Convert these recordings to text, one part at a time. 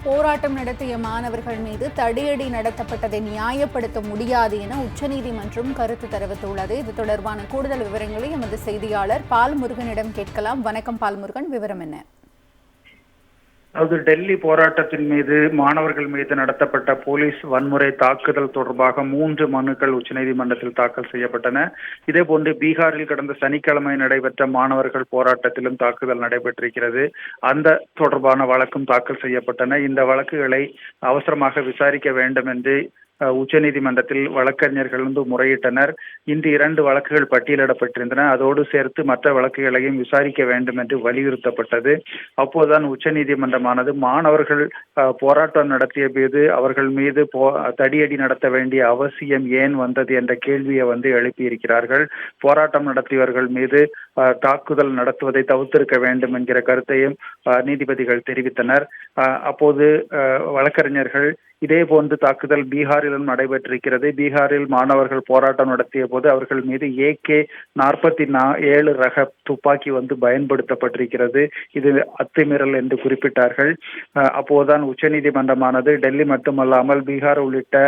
போராட்டம் நடத்திய மாணவர்கள் மீது தடியடி நடத்தப்பட்டதை நியாயப்படுத்த முடியாது என உச்சநீதிமன்றம் கருத்து தெரிவித்துள்ளது. இது தொடர்பான கூடுதல் விவரங்களை எமது செய்தியாளர் பால்முருகனிடம் கேட்கலாம். வணக்கம் பால்முருகன், விவரம் என்ன? அதாவது டெல்லி போராட்டத்தின் மீது மாணவர்கள் மீது நடத்தப்பட்ட போலீஸ் வன்முறை தாக்குதல் தொடர்பாக 3 மனுக்கள் உச்சநீதிமன்றத்தில் தாக்கல் செய்யப்பட்டன. இதேபோன்று பீகாரில் கடந்த சனிக்கிழமை நடைபெற்ற மாணவர்கள் போராட்டத்திலும் தாக்குதல் நடைபெற்றிருக்கிறது. அந்த தொடர்பான வழக்கும் தாக்கல் செய்யப்பட்டன. இந்த வழக்குகளை அவசரமாக விசாரிக்க வேண்டும் என்று உச்சநீதிமன்றத்தில் வழக்கறிஞர்கள் முறையிட்டனர். இன்று 2 வழக்குகள் பட்டியலிடப்பட்டிருந்தன. அதோடு சேர்த்து மற்ற வழக்குகளையும் விசாரிக்க வேண்டும் என்று வலியுறுத்தப்பட்டது. அப்போதுதான் உச்சநீதிமன்றமானது மாணவர்கள் போராட்டம் நடத்திய போது அவர்கள் மீது தடியடி நடத்த வேண்டிய அவசியம் ஏன் வந்தது என்ற கேள்வியை எழுப்பியிருக்கிறார்கள். போராட்டம் நடத்தியவர்கள் மீது தாக்குதல் நடத்துவதை தவிர்த்திருக்க வேண்டும் என்கிற கருத்தையும் நீதிபதிகள் தெரிவித்தனர். அப்போது வழக்கறிஞர்கள் இதே போன்று தாக்குதல் பீகாரிலும் நடைபெற்றிருக்கிறது. பீகாரில் மாணவர்கள் போராட்டம் நடத்திய போது அவர்கள் மீது AK-47 ரக துப்பாக்கி பயன்படுத்தப்பட்டிருக்கிறது. இது அத்துமீறல் என்று குறிப்பிட்டார்கள். அப்போதுதான் உச்சநீதிமன்றமானது டெல்லி மட்டுமல்லாமல் பீகார் உள்ளிட்ட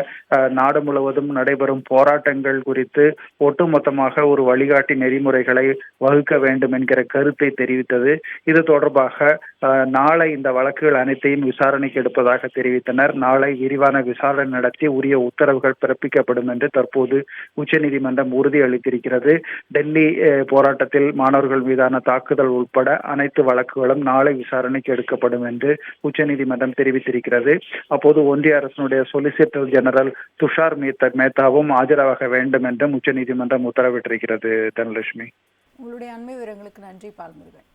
நாடு முழுவதும் நடைபெறும் போராட்டங்கள் குறித்து ஒட்டுமொத்தமாக ஒரு வழிகாட்டி நெறிமுறைகளை வகுக்க வேண்டும் என்கிற கருத்தை தெரிவித்தது. இது தொடர்பாக நாளை இந்த வழக்குகள் அனைத்தையும் விசாரணைக்கு எடுப்பதாக தெரிவித்தனர். நாளை விரிவான விசாரணை நடத்தி உரிய உத்தரவுகள் பிறப்பிக்கப்படும் என்று தற்போது உச்சநீதிமன்றம் உறுதியளித்திருக்கிறது. டெல்லி போராட்டத்தில் மாணவர்கள் மீதான தாக்குதல் உட்பட அனைத்து வழக்குகளும் நாளை விசாரணைக்கு எடுக்கப்படும் என்று உச்சநீதிமன்றம் தெரிவித்திருக்கிறது. அப்போது ஒன்றிய அரசினுடைய சொலிசிட்டர் ஜெனரல் துஷார் மேத்தாவும் ஆஜராக வேண்டும் என்றும் உச்சநீதிமன்றம் உத்தரவிட்டிருக்கிறது. தனலட்சுமி, உங்களுடைய அண்மை விவரங்களுக்கு நன்றி பால்முருகன்.